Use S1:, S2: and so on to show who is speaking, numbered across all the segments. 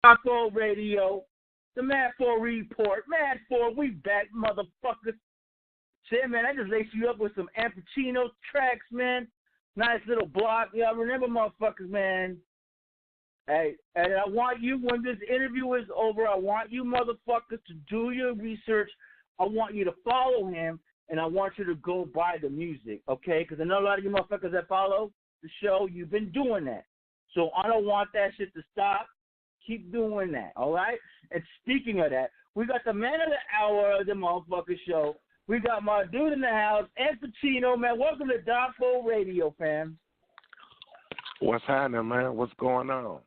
S1: Die4 Radio, the Mad 4 Report. Mad 4, we back, motherfuckers. Shit, man, I just laced you up with some Ampichino tracks, man. Nice little block. Yeah, remember, motherfuckers, man. Hey, and I want you, when this interview is over, I want you motherfuckers to do your research. I want you to follow him, and I want you to go buy the music, okay? Because I know a lot of you motherfuckers that follow the show, you've been doing that. So I don't want that shit to stop. Keep doing that, all right? And speaking of that, we got the man of the hour of the motherfucker show. We got my dude in the house, Ampichino, man. Welcome to Die4 Radio, fam.
S2: What's happening, man? What's going on?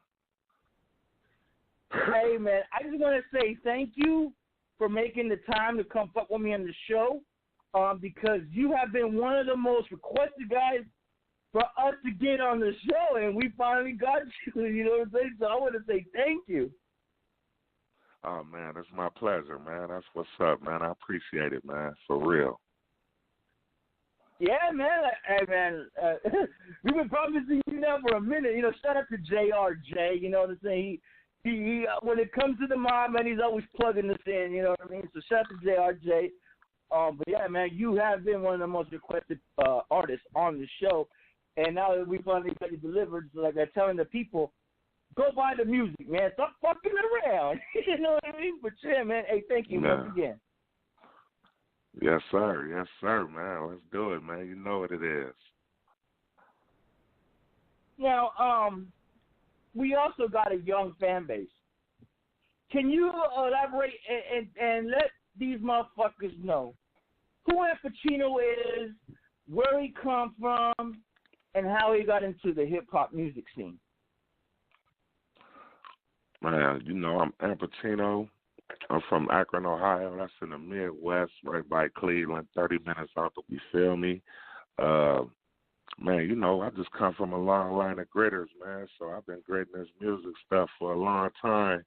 S1: Hey, man, I just want to say thank you for making the time to come fuck with me on the show because you have been one of the most requested guys for us to get on the show, and we finally got you, you know what I'm saying? So I want to say thank you.
S2: Oh, man, it's my pleasure, man. That's what's up, man. I appreciate it, man, for real.
S1: Yeah, man. Hey, man, we've been promising you now for a minute. You know, shout out to JRJ, you know what I'm saying? He when it comes to the mob, man, he's always plugging us in, you know what I mean? So shout out to JRJ. But, yeah, man, you have been one of the most requested artists on the show. And now that we finally got you delivered, so like I'm telling the people, go buy the music, man. Stop fucking around. You know what I mean? But yeah, man, hey, thank you once again.
S2: Yes, sir. Yes, sir, man. Let's do it, man. You know what it is.
S1: Now, we also got a young fan base. Can you elaborate and let these motherfuckers know who Ampichino is, where he come from, and how he got into the hip-hop music scene?
S2: Man, you know, I'm Ampichino. I'm from Akron, Ohio. That's in the Midwest, right by Cleveland, 30 minutes out, you feel me? Man, you know, I just come from a long line of gritters, man, so I've been gritting this music stuff for a long time.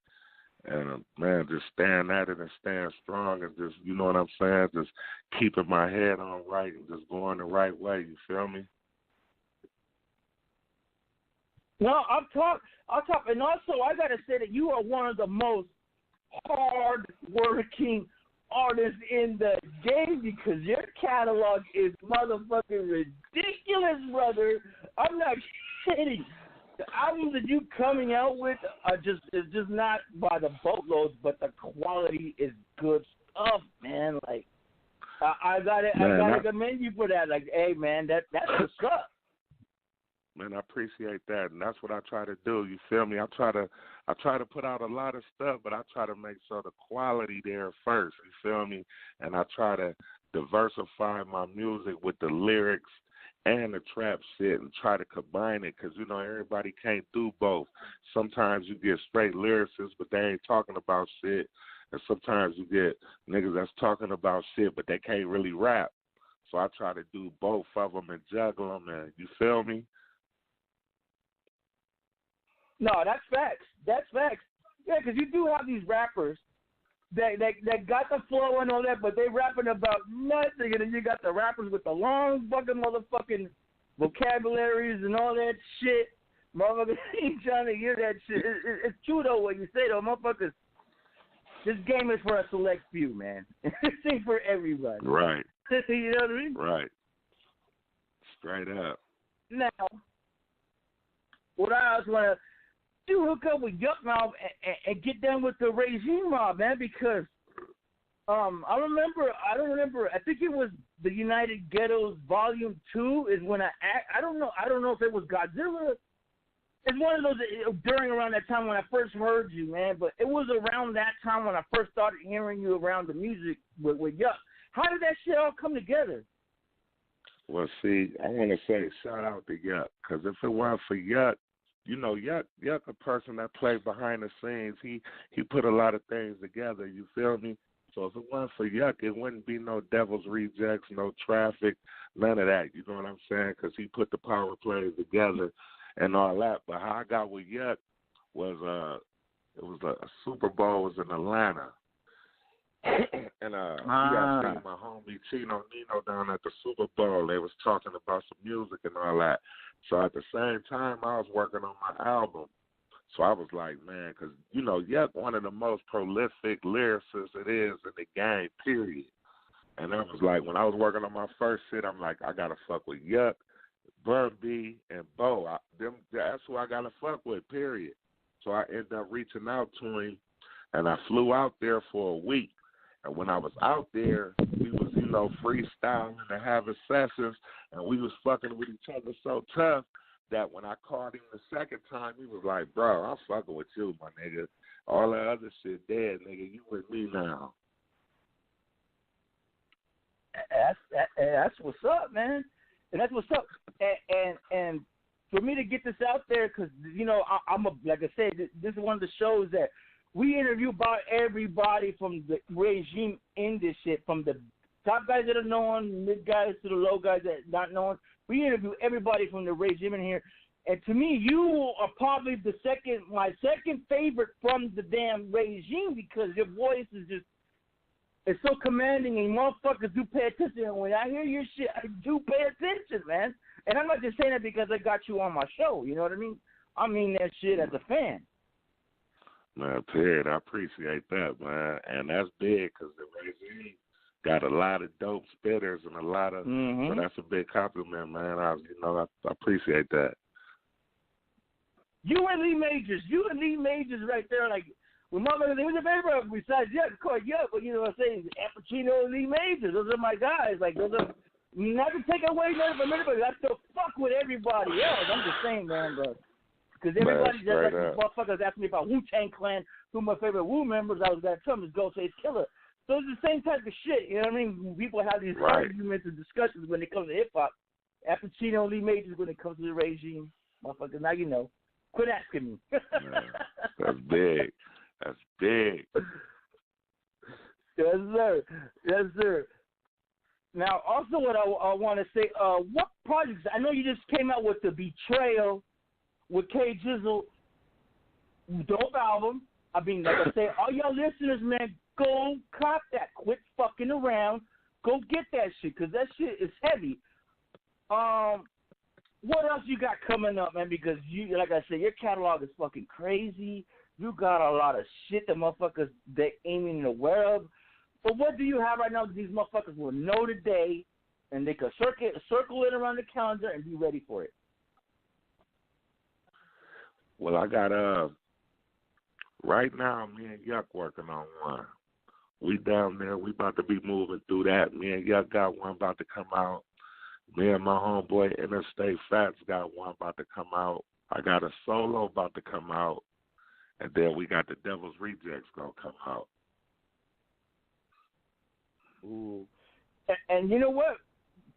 S2: And, man, just staying at it and staying strong and just, you know what I'm saying, just keeping my head on right and just going the right way, you feel me?
S1: No, I'll talk, and also I gotta say that you are one of the most hard-working artists in the game because your catalog is motherfucking ridiculous, brother. I'm not kidding. The albums that you coming out with are just not by the boatloads, but the quality is good stuff, man. Like I gotta commend you for that. Like, hey, man, that's what's up.
S2: Man, I appreciate that, and that's what I try to do. You feel me? I try to put out a lot of stuff, but I try to make sure the quality there first. You feel me? And I try to diversify my music with the lyrics and the trap shit, and try to combine it, because you know everybody can't do both. Sometimes you get straight lyricists, but they ain't talking about shit, and sometimes you get niggas that's talking about shit, but they can't really rap. So I try to do both of them and juggle them, and you feel me?
S1: No, that's facts. That's facts. Yeah, because you do have these rappers that got the flow and all that, but they rapping about nothing. And then you got the rappers with the long fucking motherfucking vocabularies and all that shit. Motherfuckers ain't trying to hear that shit. It's true, though, what you say, though. Motherfuckers, this game is for a select few, man. This ain't for everybody.
S2: Right.
S1: You know what I mean?
S2: Right. Straight up.
S1: Now, what I also want to do, hook up with Yuck Mouth and get down with the regime mob, man, because I don't remember, I think it was the United Ghettos Volume 2 is when I don't know if it was Godzilla. It's one of those during around that time when I first heard you, man, but it was around that time when I first started hearing you around the music with Yuck. How did that shit all come together?
S2: Well, see, I want to say shout out to Yuck, because if it weren't for Yuck, you know, Yuck, a person that played behind the scenes, he put a lot of things together, you feel me? So if it weren't for Yuck, it wouldn't be no Devil's Rejects, no Traffic, none of that, you know what I'm saying? Because he put the power plays together and all that. But how I got with Yuck was, it was a Super Bowl was in Atlanta. And he got seen my homie Nino down at the Super Bowl. They was talking about some music and all that. So at the same time, I was working on my album. So I was like, man, because, you know, Yuck, one of the most prolific lyricists it is in the game, period. And I was like, when I was working on my first shit, I'm like, I got to fuck with Yuck, Bun B, and Bo. That's who I got to fuck with, period. So I ended up reaching out to him, and I flew out there for a week. And when I was out there, we was, you know, freestyling and having sessions, and we was fucking with each other so tough that when I called him the second time, he was like, bro, I'm fucking with you, my nigga. All that other shit dead, nigga. You with me now.
S1: That's what's up, man. And that's what's up. And for me to get this out there, because, you know, like I said, this is one of the shows that we interview about everybody from the regime in this shit, from the top guys that are known, mid guys to the low guys that are not known. We interview everybody from the regime in here. And to me, you are probably my second favorite from the damn regime, because your voice is just, it's so commanding, and motherfuckers do pay attention. And when I hear your shit, I do pay attention, man. And I'm not just saying that because I got you on my show. You know what I mean? I mean that shit as a fan.
S2: Man, period. I appreciate that, man. And that's big because the regime got a lot of dope spitters and a lot of, so that's a big compliment, man. I appreciate that. You and Lee Majors right there, like, well, motherfuckers, who's your favorite besides Yuck? Of course, Yuck, but you know what I'm saying? Ampichino and Lee Majors, those are my guys. Like, those are, not to take away nothing from anybody, I still fuck with everybody else. I'm just saying, man, bro. Because everybody just like these motherfuckers asked me about Wu-Tang Clan, who my favorite Wu members, I was going to tell them is Ghostface Killer. So it's the same type of shit, you know what I mean? People have these arguments and discussions when it comes to hip-hop. Ampichino and Lee Majors when it comes to the regime. Motherfuckers, now you know. Quit asking me. Man, that's big. That's big.
S1: Yes, sir. Yes, sir. Now, also what I want to say, what projects, I know you just came out with The Betrayal with K Jizzle, dope album. I mean, like I say, all y'all listeners, man, go cop that. Quit fucking around. Go get that shit, because that shit is heavy. What else you got coming up, man? Because, you, like I said, your catalog is fucking crazy. You got a lot of shit that motherfuckers, they ain't even aware of. But what do you have right now that these motherfuckers will know today, and they can circle it around the calendar and be ready for it?
S2: Well, I got, right now, me and Yuck working on one. We down there. We about to be moving through that. Me and Yuck got one about to come out. Me and my homeboy Interstate Fats got one about to come out. I got a solo about to come out. And then we got the Devil's Rejects going to come out.
S1: Ooh. And you know what?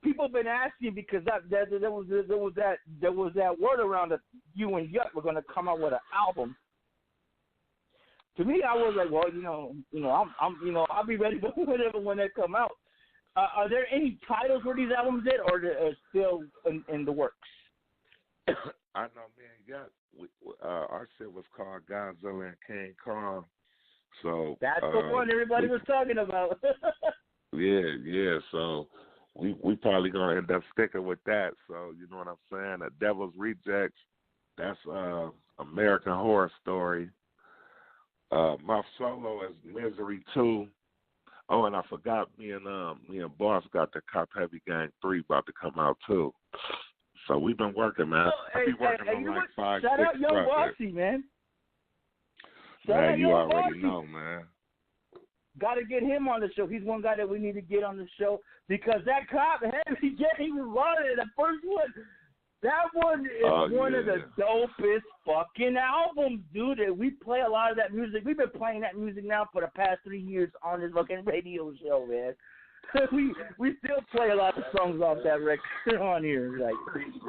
S1: People have been asking, because there was that word around that you and Yuck were going to come out with an album. To me, I was like, well, I'll be ready for whatever when they come out. Are there any titles for these albums yet, or are still in the works?
S2: I know, man. Our shit was called Godzilla and King Kong. So
S1: that's the one everybody was talking about.
S2: yeah. So we probably gonna end up sticking with that. So you know what I'm saying? The Devil's Rejects. That's American Horror Story. My solo is Misery 2. Oh, and I forgot, me and Boss got the Cop Heavy Gang 3 about to come out too. So we've been working, man. I've been working on like 5, 6
S1: shout out Young
S2: projects.
S1: Bossy, man.
S2: Man, you already know, man.
S1: Got to get him on the show. He's one guy that we need to get on the show, because that Cop Heavy Gang, he was running the first one. That one is one of the dopest fucking albums, dude. And we play a lot of that music. We've been playing that music now for the past 3 years on this fucking radio show, man. we still play a lot of songs off that record on here. Like,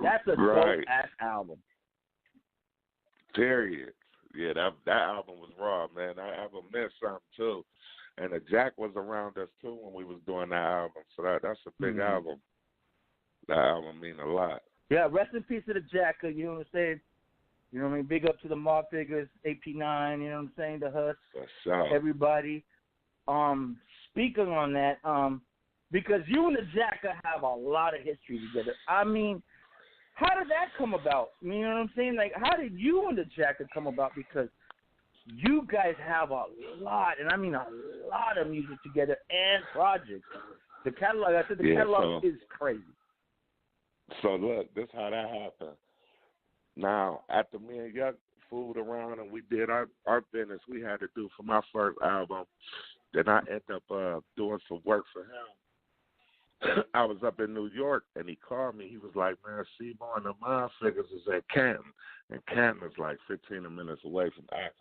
S1: that's a dope ass album.
S2: Period. Yeah, that album was raw, man. That album meant something too. And the Jack was around us too when we was doing that album. So that's a big album. That album mean a lot.
S1: Yeah, rest in peace to the Jacka, you know what I'm saying? You know what I mean? Big up to the Mob Figures, AP9, you know what I'm saying? The Huss, everybody. Speaking on that, because you and the Jacka have a lot of history together. I mean, how did that come about? You know what I'm saying? Like, how did you and the Jacka come about? Because you guys have a lot, and I mean a lot of music together and projects. The catalog, I said, the catalog is crazy.
S2: So look, this how that happened. Now, after me and Yuck fooled around and we did our business we had to do for my first album, then I ended up doing some work for him. I was up in New York, and he called me. He was like, man, Seymour and the Mind Figures is at Canton, and Canton is like 15 minutes away from Akron.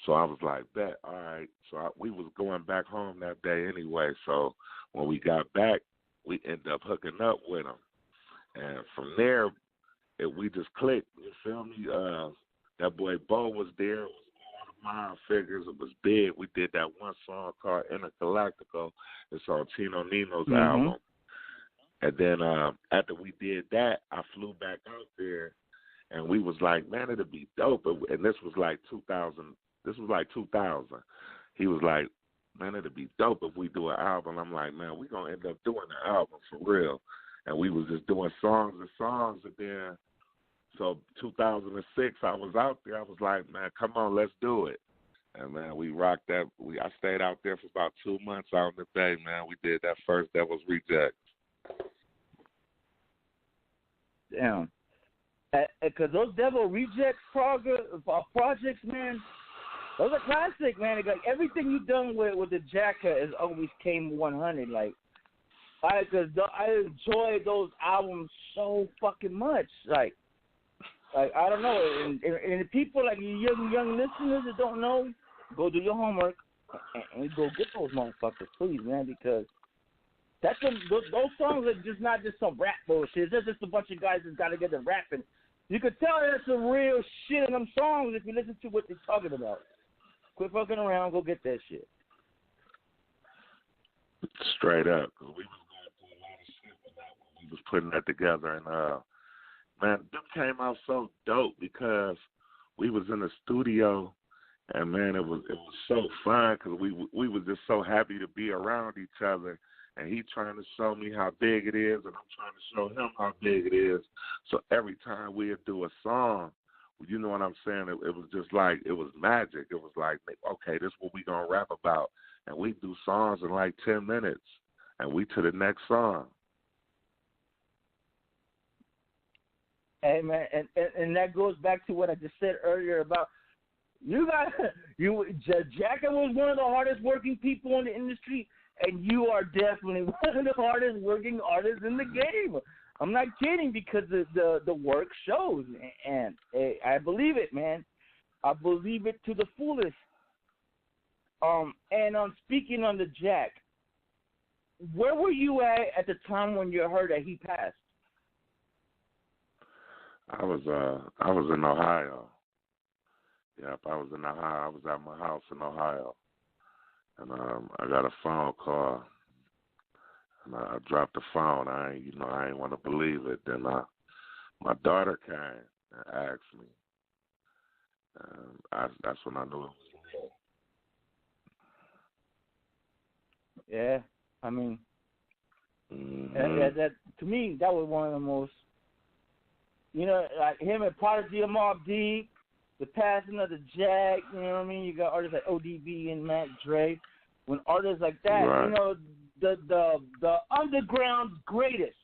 S2: So I was like, bet, all right. So we was going back home that day anyway. So when we got back, we ended up hooking up with him. And from there, we just clicked. You feel me? That boy Bo was there. It was all the Mind Figures. It was big. We did that one song called Intergalactical. It's on Tino Nino's album. And then after we did that, I flew back out there, and we was like, man, it'd be dope. And this was like 2000. This was like 2000. He was like, man, it'd be dope if we do an album. I'm like, man, we going to end up doing an album for real. And we was just doing songs. And then, so 2006, I was out there. I was like, man, come on, let's do it. And, man, we rocked that. I stayed out there for about 2 months out in the Bay, man. We did that first Devil's Rejects.
S1: Damn. Because those Devil Rejects projects, man, those are classic, man. Like, everything you've done with the Jacka has always came 100. Like, I enjoy those albums so fucking much. Like I don't know. And people like you young listeners that don't know, go do your homework and go get those motherfuckers, please, man, because those songs are just not just some rap bullshit. They're just a bunch of guys that got together rapping. You could tell there's some real shit in them songs if you listen to what they're talking about. Quit fucking around, go get that shit.
S2: Straight up, because we was going through a lot of shit with that when we was putting that together, and man, them came out so dope because we was in the studio, and man, it was so fun because we was just so happy to be around each other, and he trying to show me how big it is, and I'm trying to show him how big it is. So every time we'd do a song, you know what I'm saying? It was just like, it was magic. It was like, okay, this is what we gonna rap about. And we do songs in like 10 minutes, and we to the next song.
S1: Hey, man, and that goes back to what I just said earlier about Jacka was one of the hardest working people in the industry, and you are definitely one of the hardest working artists in the game. I'm not kidding, because the work shows, and I believe it, man. I believe it to the fullest. And speaking on the Jack, where were you at the time when you heard that he passed?
S2: I was in Ohio. Yep, I was in Ohio. I was at my house in Ohio, and I got a phone call. And I dropped the phone. I ain't want to believe it. Then my daughter came and asked me. That's when I knew it was real.
S1: Yeah, I mean, that to me, that was one of the most, like him and Prodigy and Mobb Deep, the passing of the Jack. You know what I mean? You got artists like ODB and Mac Dre. When artists like that,
S2: right.
S1: The underground's greatest.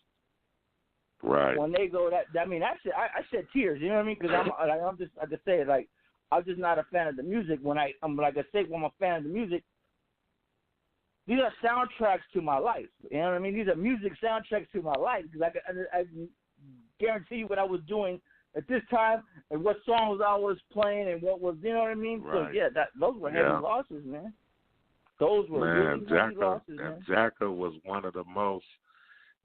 S2: Right.
S1: When they go, I shed tears. You know what I mean? Because I'm just, like I say, like, I'm just not a fan of the music. When I'm like I say, when I'm a fan of the music, these are soundtracks to my life. You know what I mean? These are music soundtracks to my life, because I guarantee you what I was doing at this time and what songs I was playing and what was, you know what I mean?
S2: Right.
S1: So yeah, those were heavy losses, man. Those were really heavy losses, man.
S2: Jacka was one of the most.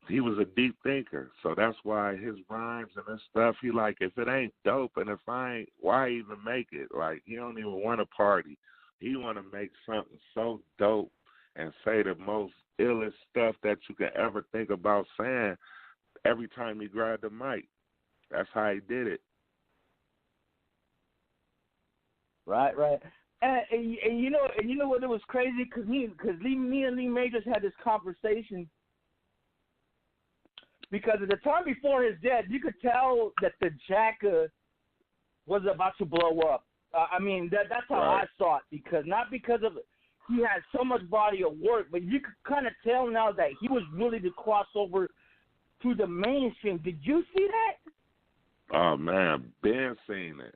S2: He was a deep thinker, so that's why his rhymes and his stuff. He like, if it ain't dope and if I ain't, why even make it? Like, he don't even want to party. He want to make something so dope and say the most illest stuff that you could ever think about saying every time he grabbed the mic. That's how he did it.
S1: Right. And you know what, it was crazy, because me and Lee Majors had this conversation because at the time before his death, you could tell that the Jacka was about to blow up. I mean, that's how I saw it, because not because of he had so much body of work, but you could kind of tell now that he was willing to cross over to the mainstream. Did you see that?
S2: Oh man, Ben seen it.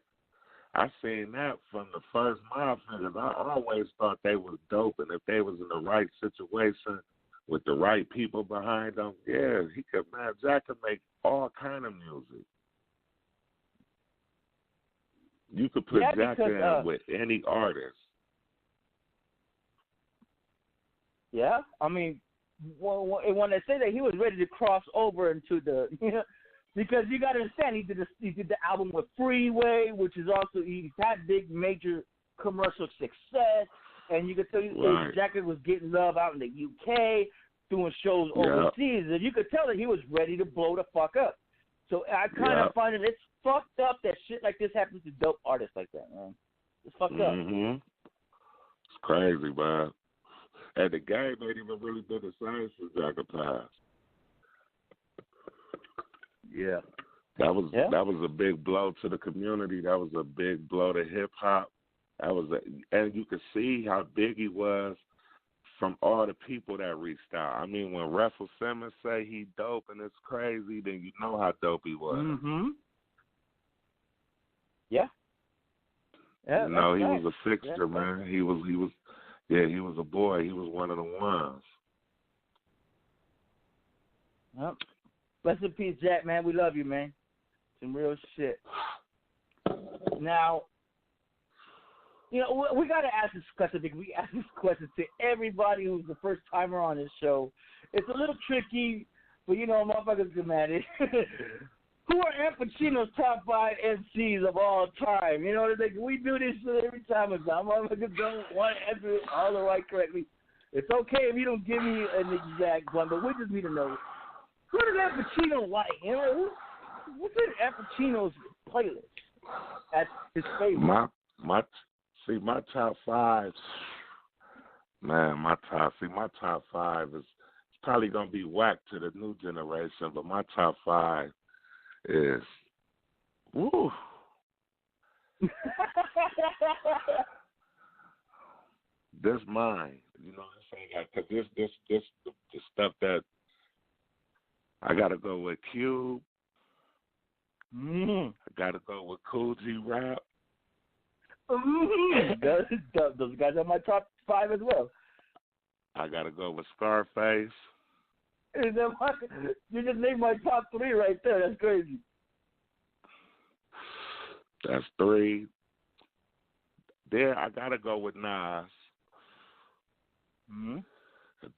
S2: I seen that from the first Motherfuckers. I always thought they was dope, and if they was in the right situation with the right people behind them, yeah, he could. Man, Jack could make all kind of music. You could put Jack in with any artist.
S1: Yeah, I mean, when they say that he was ready to cross over into the, because you got to understand, he did the album with Freeway, which is also, he had big major commercial success, and you could tell Jacka was getting love out in the UK, doing shows overseas, and you could tell that he was ready to blow the fuck up. So I kind of find it's fucked up that shit like this happens to dope artists like that, man. It's fucked up.
S2: It's crazy, man. And the game ain't even really been the same since Jacka passed.
S1: Yeah.
S2: That was a big blow to the community. That was a big blow to hip hop. And you could see how big he was from all the people that reached out. I mean, when Russell Simmons say he dope and it's crazy, then you know how dope he was.
S1: Yeah. Yeah.
S2: You know, he was a fixture, man. He was a boy. He was one of the ones.
S1: Yep. Rest in peace, Jack, man. We love you, man. Some real shit. Now, we got to ask this question, because we ask this question to everybody who's the first timer on this show. It's a little tricky, but, motherfuckers get mad at it. Who are Ampichino's top 5 MCs of all time? We do this shit every time. Motherfuckers don't want to answer it all the right correctly. It's okay if you don't give me an exact one, but we just need to know, who does Ampichino like? What's in Ampichino's playlist at his favorite?
S2: My top 5, man, my top 5 is probably going to be whack to the new generation, but my top 5 is, woo. This mine, what I'm saying? Because this the stuff that I got to go with Cube. I got to go with Cool G Rap.
S1: Those guys are my top 5 as well.
S2: I got to go with Scarface.
S1: You just named my top 3 right there. That's crazy.
S2: That's 3. There, I got to go with Nas.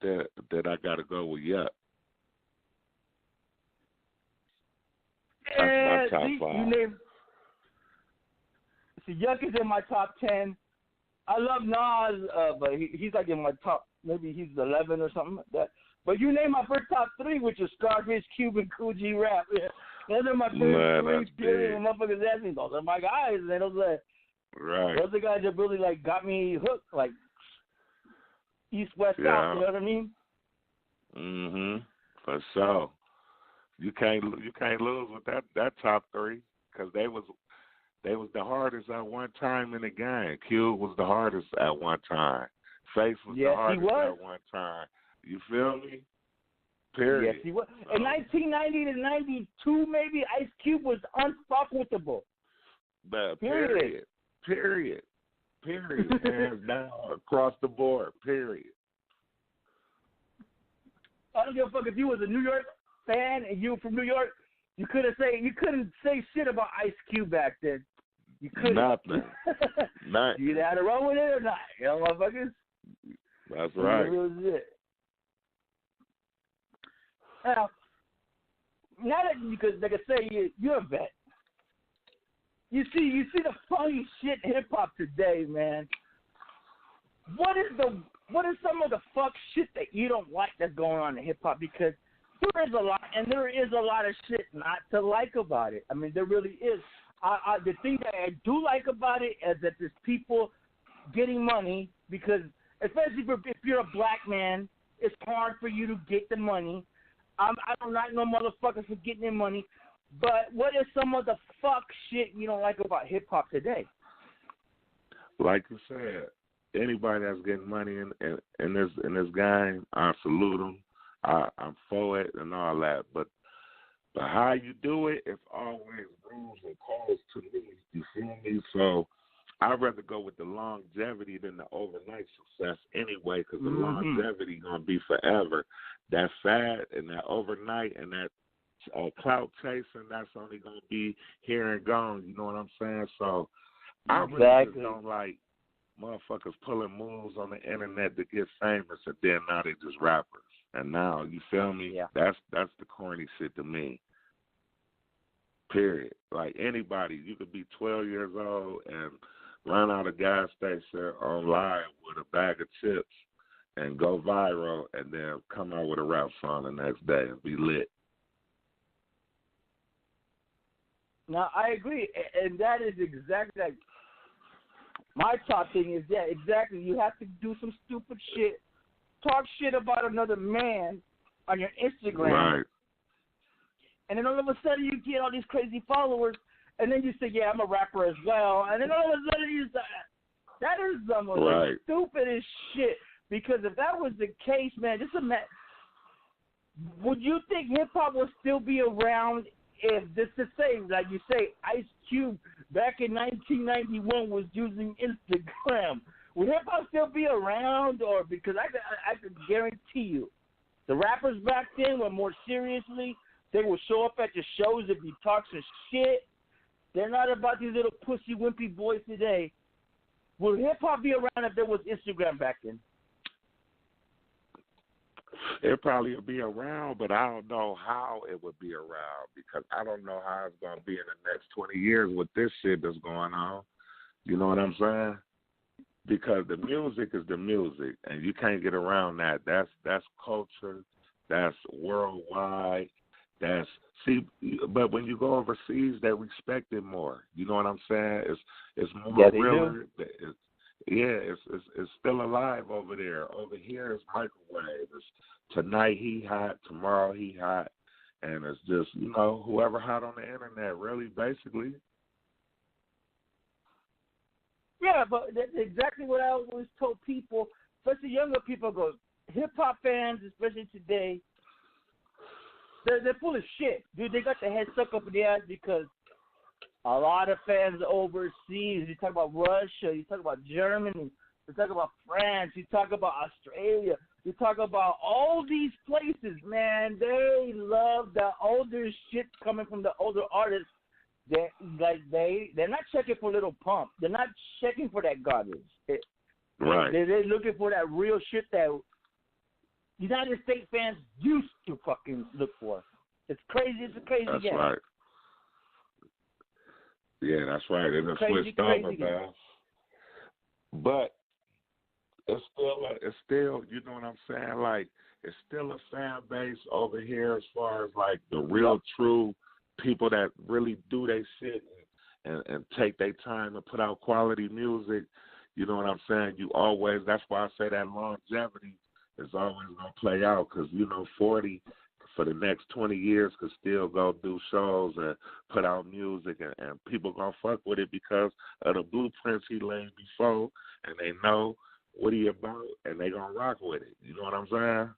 S2: Then I got to go with Yuck. That's my top 5.
S1: Yuck is in my top 10. I love Nas, but he's like in my top, maybe he's 11 or something like that. But you name my first top 3, which is Scarface, Cube, and Cool G Rap. Those are my first 3. Motherfuckers ask me, those are my guys. And those are the guys that really got me hooked, like East, West, South. You know what I mean?
S2: For sure. You can't lose with that top 3, because they was the hardest at one time in the game. Cube was the hardest at one time. Face was the hardest at one time. You feel me? Period.
S1: Yes, he was. In 1990 to 92, maybe, Ice Cube was unfuckable.
S2: Period. Hands down, across the board. Period.
S1: I don't give a fuck if you was a New York fan and you were from New York. You couldn't say shit about Ice Cube back then. You couldn't.
S2: Nothing.
S1: You either had to run with it or not. Motherfuckers.
S2: That's right.
S1: That was it. Now that, because like I say, you're a vet. You see the funny shit in hip hop today, man. What is some of the fuck shit that you don't like that's going on in hip hop? Because there is a lot, and there is a lot of shit not to like about it. I mean, there really is. The thing that I do like about it is that there's people getting money, because especially if you're a black man, it's hard for you to get the money. I don't like no motherfuckers for getting their money. But what is some of the fuck shit you don't like about hip hop today?
S2: Like you said, anybody that's getting money in this game, I salute them. I'm for it and all that. But how you do it, it's always rules and calls to me. You feel me? So I'd rather go with the longevity than the overnight success anyway, because the longevity gonna be forever. That fad and that overnight and that clout chasing, that's only gonna be here and gone. You know what I'm saying? So I really just don't like motherfuckers pulling moves on the internet to get famous, and then now they just rappers. And now, you feel me?
S1: Yeah.
S2: That's the corny shit to me. Period. Like anybody, you could be 12 years old and run out of gas station on live with a bag of chips and go viral, and then come out with a rap song the next day and be lit.
S1: Now, I agree, and that is exactly like my top thing is that exactly. You have to do some stupid shit, talk shit about another man on your Instagram,
S2: right?
S1: And then all of a sudden you get all these crazy followers, and then you say, "Yeah, I'm a rapper as well," and then all of a sudden you say, "That is some of the stupidest shit." Because if that was the case, man, would you think hip hop would still be around? If this is say, like you say, Ice Cube back in 1991 was using Instagram, would hip hop still be around? Or because I could guarantee you, the rappers back then were more seriously. They would show up at your shows and be talking shit. They're not about these little pussy wimpy boys today. Would hip hop be around if there was Instagram back then?
S2: It probably would be around, but I don't know how it would be around, because I don't know how it's going to be in the next 20 years with this shit that's going on. You know what I'm saying? Because the music is the music, and you can't get around that. That's culture. That's worldwide. But when you go overseas, they respect it more. You know what I'm saying? It's more realer. It's still alive over there. Over here, it's microwave. It's tonight he hot, tomorrow he hot, and it's just, whoever hot on the internet, really, basically.
S1: Yeah, but that's exactly what I always told people, especially younger people, go, hip-hop fans, especially today, they're full of shit. Dude, they got their head stuck up in the ass because a lot of fans overseas, you talk about Russia, you talk about Germany, you talk about France, you talk about Australia, you talk about all these places, man. They love the older shit coming from the older artists. They're not checking for little pump. They're not checking for that garbage.
S2: Right.
S1: They're looking for that real shit that United States fans used to fucking look for. It's crazy. It's a crazy game.
S2: That's right. Yeah, that's right. It's a switched over, man. But it's still, you know what I'm saying? Like, it's still a fan base over here as far as like the real, true people that really do their shit and take their time to put out quality music. You know what I'm saying? That's why I say that longevity is always going to play out, because, 40 for the next 20 years could still go do shows and put out music, and people going to fuck with it because of the blueprints he laid before, and they know what he about, and they going to rock with it. You know what I'm saying?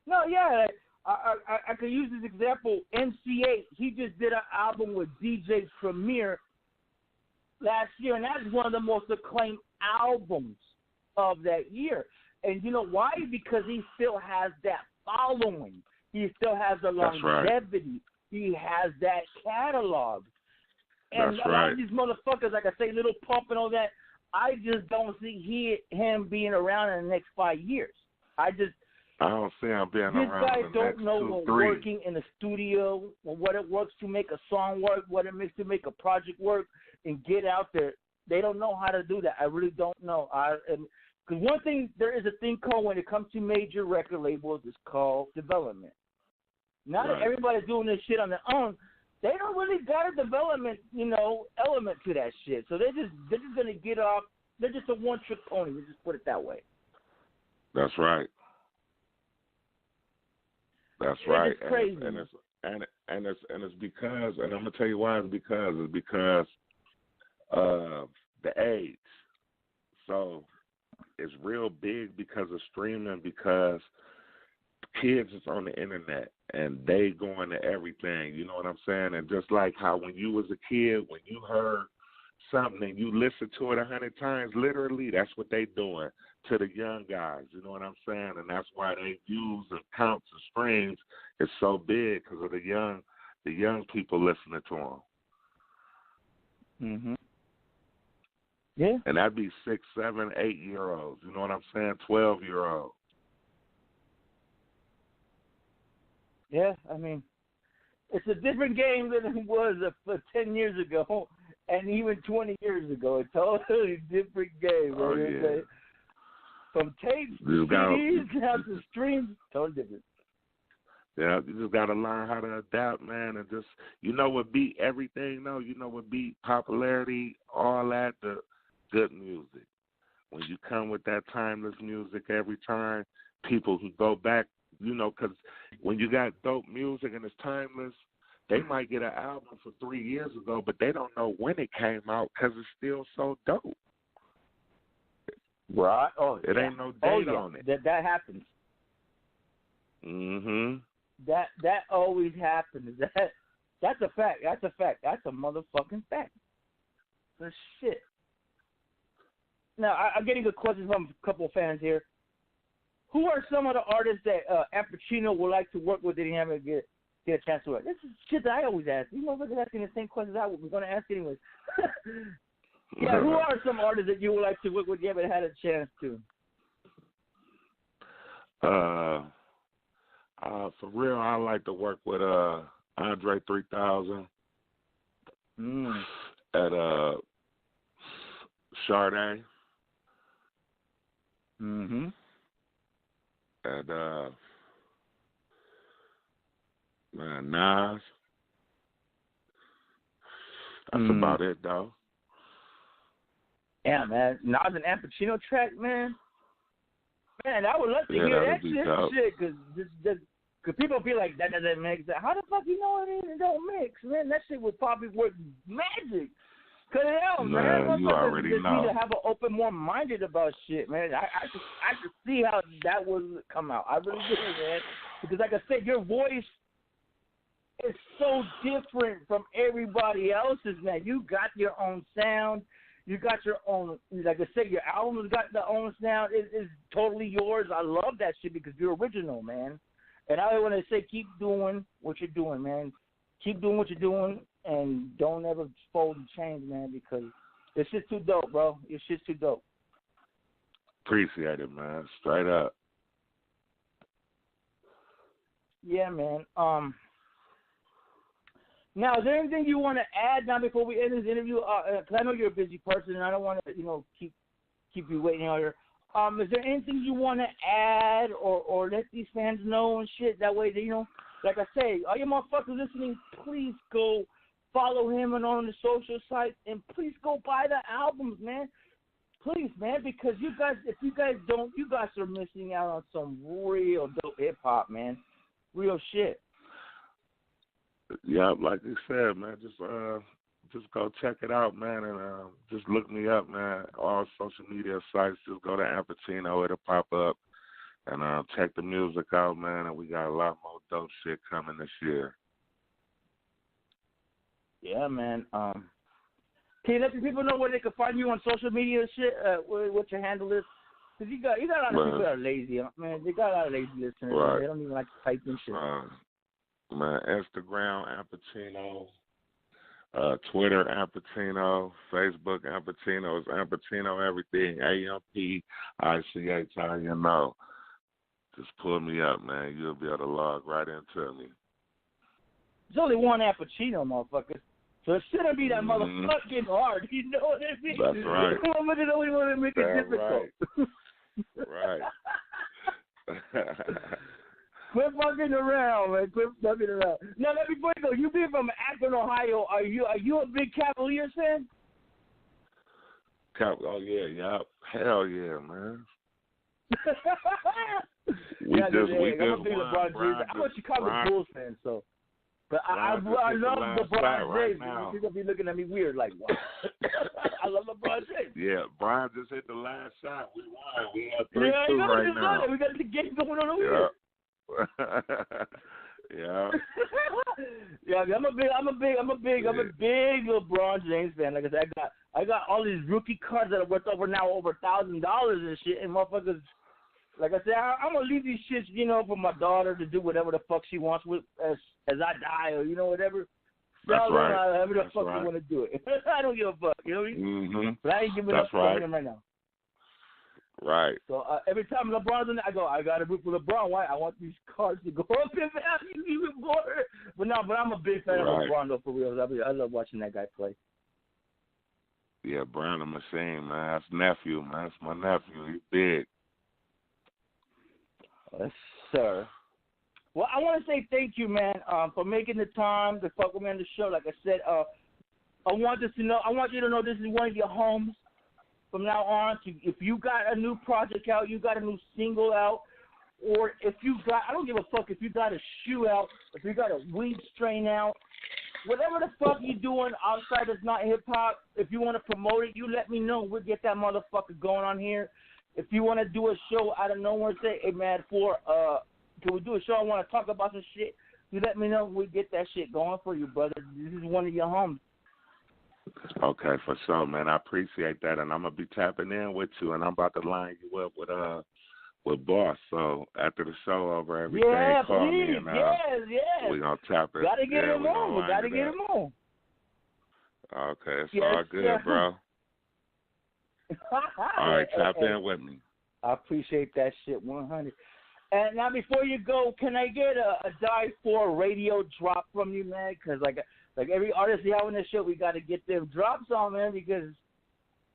S1: No, yeah. I could use this example. MC8, he just did an album with DJ Premier last year, and that's one of the most acclaimed albums of that year. And you know why? Because he still has that following. He still has the longevity. Right. He has that catalog. And a lot of these motherfuckers, like I say, Little Pump and all that, I just don't see him being around in the next 5 years. I don't
S2: see him being around.
S1: This guy don't know what working in the studio, what it works to make a song work, what it makes to make a project work, and get out there. They don't know how to do that. I really don't know. Because one thing, there is a thing called, when it comes to major record labels, it's called development. Now that everybody's doing this shit on their own, they don't really got a development, element to that shit. So they're just gonna get off. They're just a one-trick pony. Let's just put it that way.
S2: That's right. That's right.
S1: It's crazy.
S2: And it's because, and I'm gonna tell you why. It's because the age. So it's real big because of streaming, because kids is on the internet and they go into everything. You know what I'm saying? And just like how when you was a kid, when you heard something and you listened to it 100 times, literally, that's what they doing to the young guys. You know what I'm saying? And that's why they views and counts and streams is so big, because of the young people listening to them.
S1: Mhm. Yeah.
S2: And that'd be 6, 7, 8-year-olds. You know what I'm saying? 12-year-olds.
S1: Yeah, I mean, it's a different game than it was 10 years ago and even 20 years ago. A totally different game.
S2: Oh, yeah.
S1: From tapes to CDs down to streams, totally different.
S2: Yeah, you just got to learn how to adapt, man, and just, you know what beat everything, though? You know what beat popularity, all that? The good music. When you come with that timeless music every time, people who go back, you know, because when you got dope music and it's timeless, they might get an album from 3 years ago, but they don't know when it came out because it's still so dope.
S1: Right. Oh,
S2: it ain't no date on it.
S1: That happens.
S2: Mhm.
S1: That always happens. That's a fact. That's a fact. That's a motherfucking fact. The shit. Now I'm getting a question from a couple of fans here. Who are some of the artists that Ampichino would like to work with that he haven't get a chance to work? This is shit that I always ask. You know, we're asking the same questions I was going to ask anyways. Yeah, who are some artists that you would like to work with you haven't had a chance to?
S2: For real, I like to work with Andre 3000 at Sade.
S1: Mhm.
S2: And Nas. That's about it, though.
S1: Yeah, man. Nas and Ampichino track, man. Man, I would love to hear that shit, because people be like, that doesn't mix. How the fuck you know it don't mix, man? That shit would probably work magic. Cut it out, man.
S2: You already
S1: just
S2: know.
S1: need to have an open, more minded about shit, man. I could see how that would come out. I really do, man. Because like I said, your voice is so different from everybody else's, man. You got your own sound. You got your own, like I said, your album's got their own sound. It's totally yours. I love that shit because you're original, man. And I want to say, keep doing what you're doing, man. Keep doing what you're doing, and don't ever fold and change, man, because this shit's too dope, bro. Your shit's too dope.
S2: Appreciate it, man. Straight up.
S1: Yeah, man. Now, is there anything you want to add now before we end this interview? Because I know you're a busy person, and I don't want to, keep you waiting out here. Is there anything you want to add or let these fans know and shit? That way, they, like I say, all you motherfuckers listening, please go follow him and on the social sites, and please go buy the albums, man. Please, man, because you guys, if you guys don't, you guys are missing out on some real dope hip hop, man. Real shit.
S2: Yeah, like you said, man, just go check it out, man, and just look me up, man. All social media sites, just go to Ampichino, it'll pop up, and check the music out, man. And we got a lot more dope shit coming this year.
S1: Yeah, man. Can you let the people know where they can find you on social media and shit? What your handle is? Because you got a lot of people that are lazy, man. They got a lot of lazy listeners.
S2: Right.
S1: They don't even like to type in shit.
S2: My Instagram, Ampichino. Twitter, Ampichino. Facebook, Ampichino. It's Ampichino everything. AMPICH, how you know. Just pull me up, man. You'll be able to log right into me.
S1: There's only one Ampichino, motherfucker. So it shouldn't be that motherfucking hard. You know what I mean?
S2: That's right.
S1: I'm the only one that makes it difficult.
S2: Right.
S1: Quit fucking around, man. Quit fucking around. Now, let me before you go. You being from Akron, Ohio, are you a big Cavaliers fan?
S2: Oh yeah. Hell yeah, man. We just
S1: I'm a big
S2: won.
S1: LeBron James. I'm a Chicago Bulls fan, so. But I love LeBron James.
S2: Right,
S1: He's gonna be looking at me weird, like, what? I love LeBron James.
S2: Yeah, Brian just hit the last shot. We won. We have 3-2 right now.
S1: We got the game going on over
S2: here.
S1: Yeah, I'm a big LeBron James fan. Like I said, I got all these rookie cards that are worth over $1,000 and shit, and motherfuckers. Like I said, I'm gonna leave these shits, for my daughter to do whatever the fuck she wants with as I die, or whatever.
S2: That's right.
S1: However the fuck you want to do it. I don't give a fuck. You know what I mean?
S2: Mm-hmm.
S1: But I ain't giving up on him right now.
S2: Right.
S1: So every time LeBron's in there, I go, I got to root for LeBron. Why? I want these cards to go up in value even more. But I'm a big fan of LeBron, though, for real. I love watching that guy play.
S2: Yeah, Brian the Machine, man. That's nephew, man. That's my nephew. He's big.
S1: Yes, sir. Well, I want to say thank you, man, for making the time to fuck with me on the show. Like I said, I want you to know this is one of your homes from now on. If you got a new project out, you got a new single out, or if you got, I don't give a fuck if you got a shoe out, if you got a weed strain out, whatever the fuck you doing outside that's not hip-hop, if you want to promote it, you let me know. We'll get that motherfucker going on here. If you want to do a show out of nowhere, say, hey, man, can we do a show? I want to talk about some shit. You let me know. We get that shit going for you, brother. This is one of your homes.
S2: Okay, for sure, man. I appreciate that, and I'm gonna be tapping in with you, and I'm about to line you up with Boss. So after the show over, every day, call me, and
S1: yes.
S2: we're gonna tap it.
S1: Gotta get him on. We gotta get him on.
S2: Okay, it's all good, bro. All right, tap in with me.
S1: I appreciate that shit 100. And now, before you go, can I get a Die4 radio drop from you, man? Because like every artist we have on this show, we got to get them drops on, man, because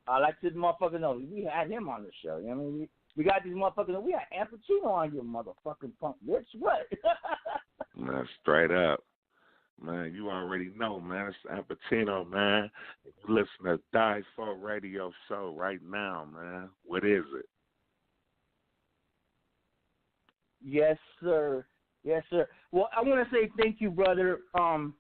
S1: I like to motherfucker know we had him on the show. You know what I mean? We got these motherfuckers. We had Ampichino on you, motherfucking punk bitch. What?
S2: Man, straight up. Man, you already know, man. It's Ampichino, man. You listen to Die4 radio show right now, man. What is it?
S1: Yes, sir. Yes, sir. Well, I want to say thank you, brother. I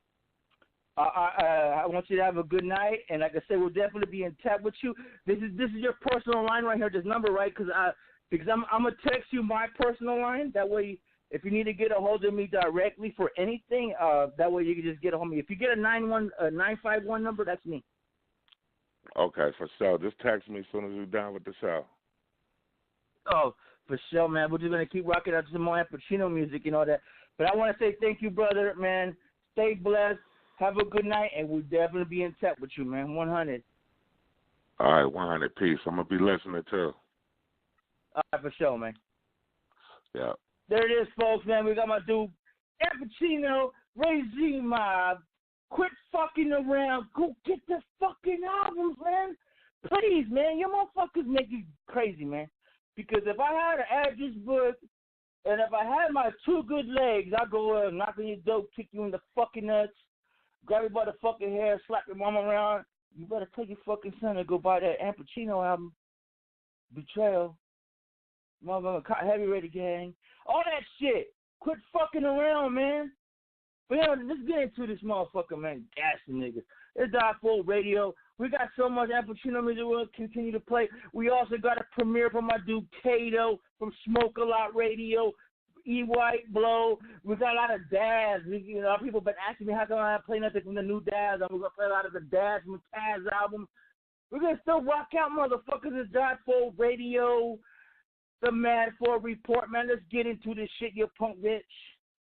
S1: want you to have a good night, and like I said, we'll definitely be in touch with you. This is your personal line right here, this number, right? Because I'm gonna text you my personal line. That way, if you need to get a hold of me directly for anything, that way you can just get a hold of me. If you get a 951 number, that's me.
S2: Okay, for sure. Just text me as soon as you're done with the show.
S1: Oh, for sure, man. We're just gonna keep rocking out some more Ampichino music and all that. But I want to say thank you, brother, man. Stay blessed. Have a good night, and we'll definitely be in touch with you, man. 100.
S2: All right, 100. Peace. I'm going to be listening, too.
S1: All right, for sure, man.
S2: Yeah.
S1: There it is, folks, man. We got my dude, Ampichino, Regime Mob. Quit fucking around. Go get the fucking albums, man. Please, man. Your motherfuckers make you crazy, man. Because if I had an address book, and if I had my two good legs, I'd go knock on your door, kick you in the fucking nuts, grab you by the fucking hair, slap your mama around. You better take your fucking son and go buy that Ampichino album. Betrayal. Motherfucker, Heavy Ready Gang. All that shit. Quit fucking around, man. But yeah, let's get into this motherfucker, man. Gassing niggas. It's Die4 Radio. We got so much Ampichino music we'll continue to play. We also got a premiere from my dude Kato from Smoke a Lot Radio. E-White Blow. We got a lot of Daz. People have been asking me how come I play nothing from the new Daz. I'm going to play a lot of the Daz from Taz album. We're going to still rock out, motherfuckers. It's Die4 Radio, the Mad 4 Report. Man, let's get into this shit, you punk bitch.